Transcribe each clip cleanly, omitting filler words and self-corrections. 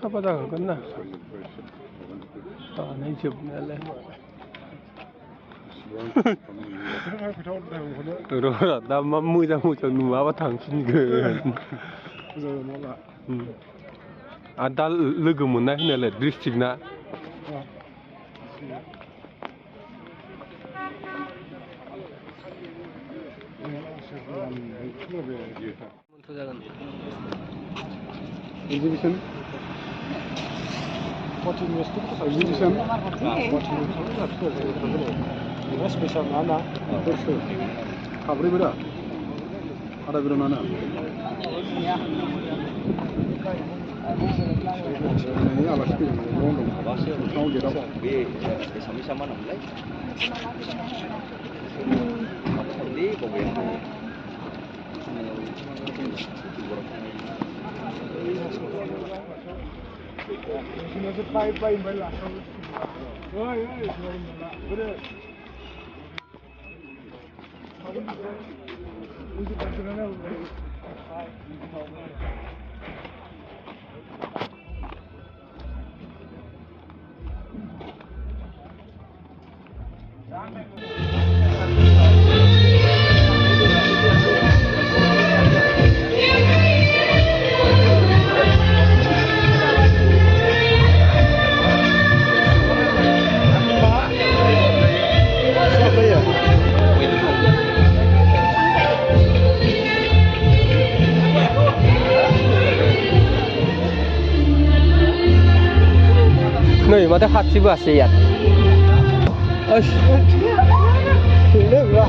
사바다 가겠나? 내 집내래. rồi ta mui ra một trận núa bắt thằng xin gờ ada logo mana ini le district na exhibition exhibition ini spesial mana terus kabri beda ada beda mana ini alas tu dong tahu dia sama-sama nak mulai di bagian ini tu pai bela oi bela untuk pasangannya nơi mà ta khát chỉ vừa xịt, ơi, được rồi.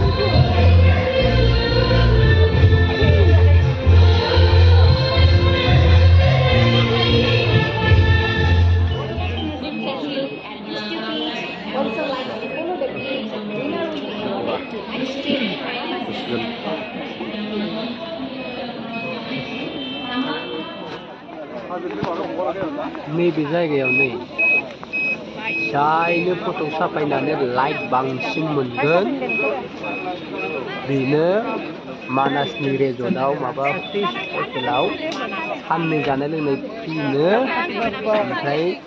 Maybe saya gaya ni. Saya foto sampai nanti like bangsin mungkin, bina manas ni rezonau, maba fish hotelau, hamil jana le ni bina, saya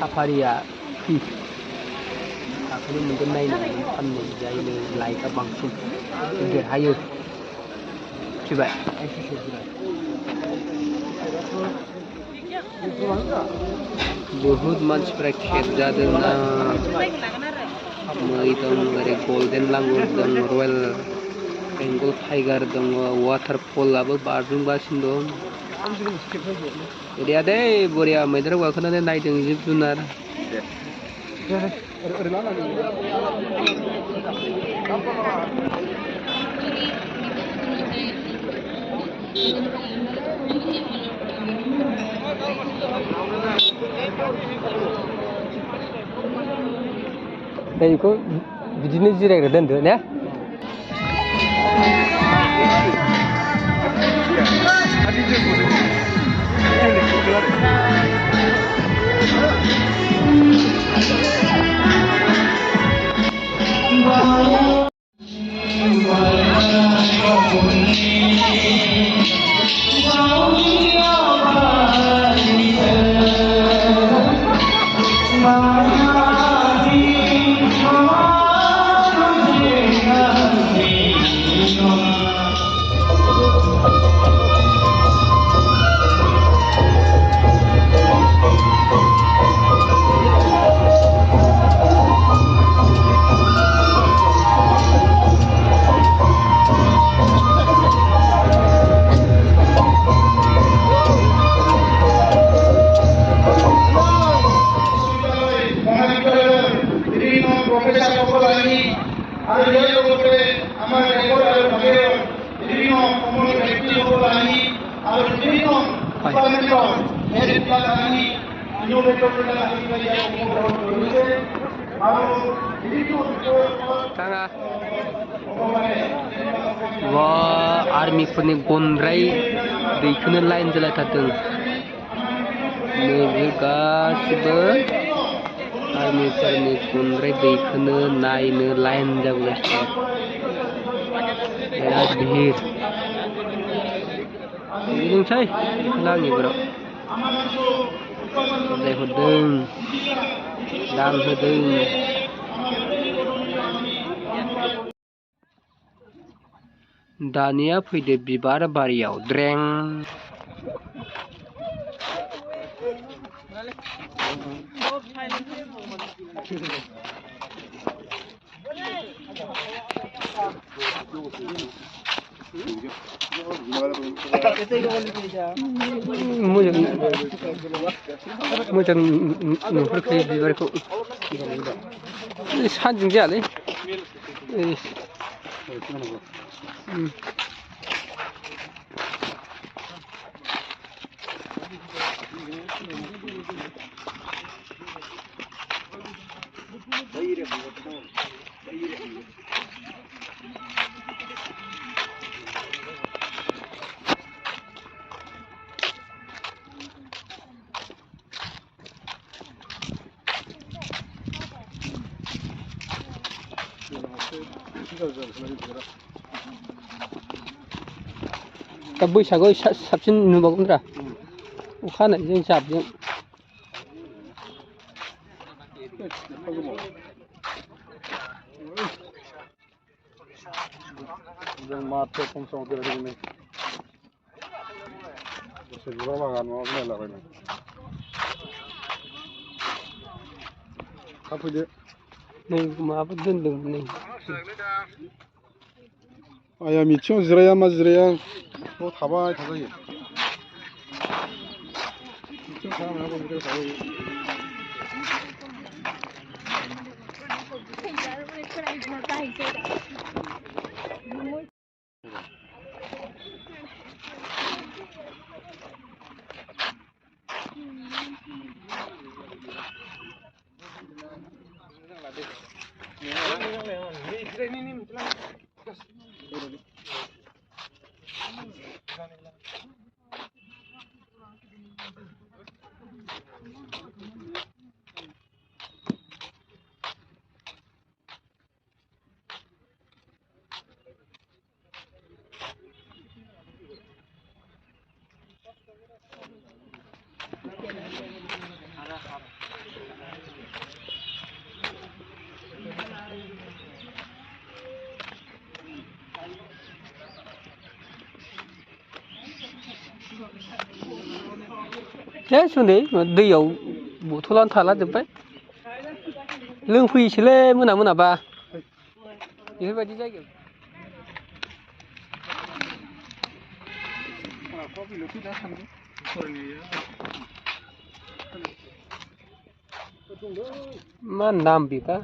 safaria fish. Aku ni mungkin naik ni hamil jadi le like bangsin, jadi hayu, cuba. बहुत मानसिफ्रा खेब जादों ना मै दं ओरै golden langur दं रयेल Bengal tiger दं वाटारफलाबो बारजुमगासिनो दं बरिया दे बरिया मैदेर गाखोनानै नायदों जिब जुनार Đây có bidinya jirai dan tu, ya? Wah, army punya gondrai diikutin lain jelas tadi. Ini kasih army punya gondrai diikutin lain jauh lagi. बिराद भिर बिदिनोसै लाङिफोराव जाय हरदों दाम होदों दानिया फैदो बिबार बारियाव द्रें मोजां नुहुरखायो बिबारखौ सानजों जायालै दा बैसागआव साबसिन नुबावगोनब्रा अखा हानायजों जाबजों जों माथो सम सम बेरायहैनो दसे बिबार बागान माबा नायलाबायनो थाब फैदो नै माबाफोर दोनदोंमोन नै आया मिथिङाव जिराया मा जिराया न' थाबाय थाजायो मिथिङाव थाया मायाबो जिरायबाय थाजायो है सुनै दैयाव बथलानो थाला जोब्बाय लोंफैयोसोलै मोनाबा बेफोरबायदि जायगायाव मा नाम बेबा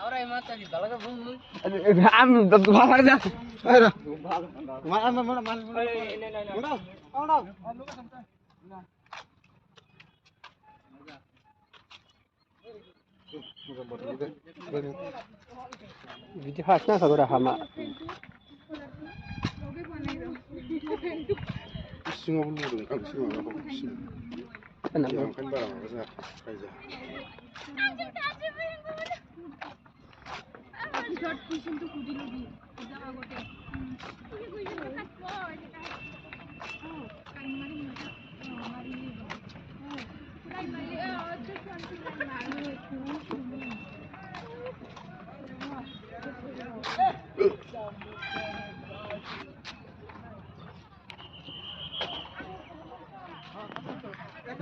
Ahora hay más que talaga bung. Am babar dah. Ayo. Video khasnya kagak hama. Singa bulu kan singa apa sih? Kenapa? Kan barang apa aja.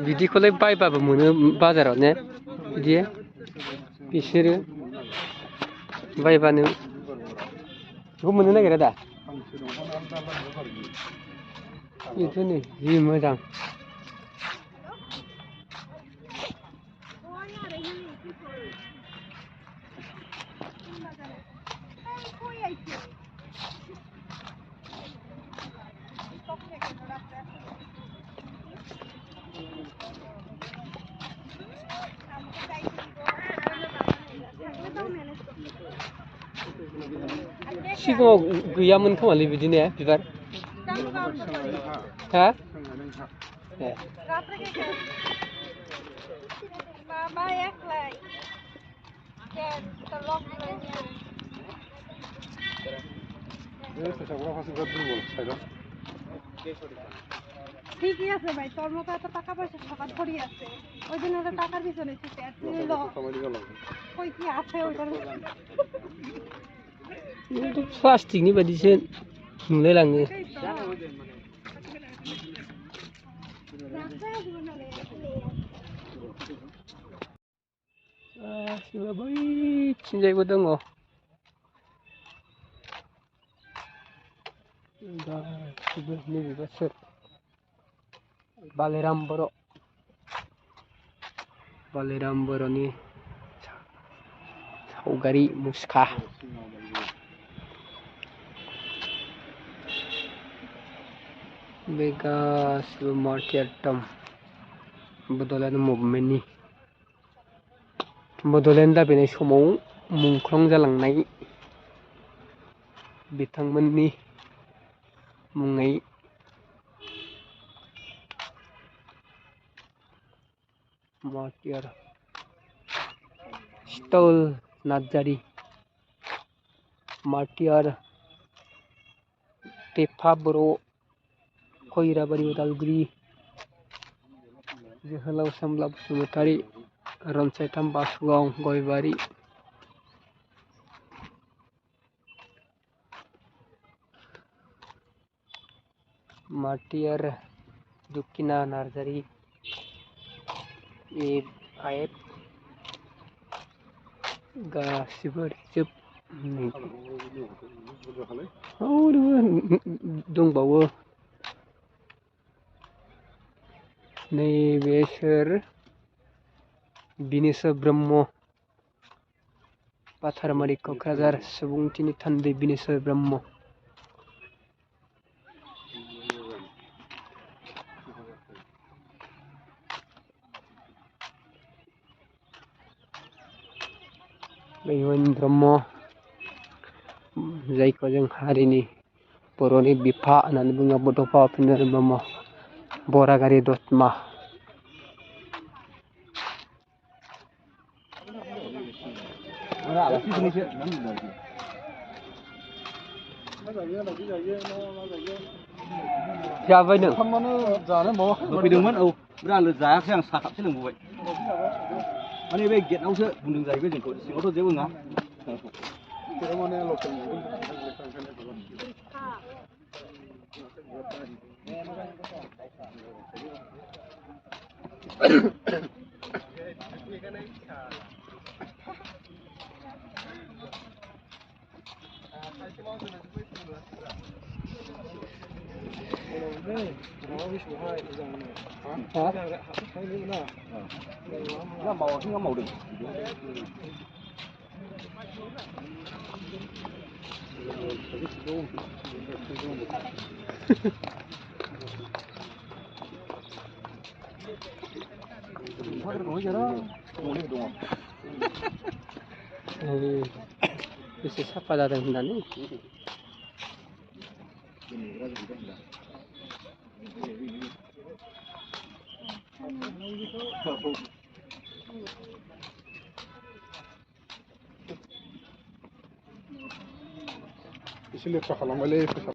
बिदिखौलाय बायबाबो मोनो बाजाराव ने बिदि बिसोरो बायबानो बेखौ मोननो नागिरा दा बेखौनो जि मोजां सिगाङाव गैयामोन खोमालै बिदि ने बिबार हा ए ঠিকই আছে ভাই তোর মতো এত টাকা পয়সা সবার থরি আছে ওই জন্য ওরা টাকার পিছনে ছুটে আর তুই কই কি আছে ওইটার itu plastik ni bagian mulai lange siapa baik cintai gue dong oh udah sudah nih besar Baleram Boro nih saugari muska Vegas Martyrdom Bodolan movement Bodolan दा बेनि समाव मुंख्लं जालांनाय बिथांमोननि मुङै Martyr Stol Nadjari Martyr Tepa Boro Koirabari Udalguri Johoलाव Samla Basumatari Ronsaitam Basugaw Goibari Martyr Dukina Narzari Ayat Gasibur Cep dongbawo नैबे सोर बिनेश्वर ब्रह्म पाथारमारि क'क्राझार सुबुंथिनि थान्दै बिनेश्वर ब्रह्म बैवन ब्रह्म जायखौ जों हारिनि बर'नि बिफा होननानै बुङो बड'फा उपेन्द्र ब्रह्म बरागारि दतमा जाबाय नों जानो बावाखै फैदोंमोन औ ओमफ्राय आं जायाखै आं साहा खापसे लोंबोबाय माने बे गेटआवसो बुंदों जाहैबाय जोंखौ सिङावथ' जेबो नङा माने लकेल मावाखै मावदों बेसे साफा जादों होननानै एसे लेथ्रा खालामबायलै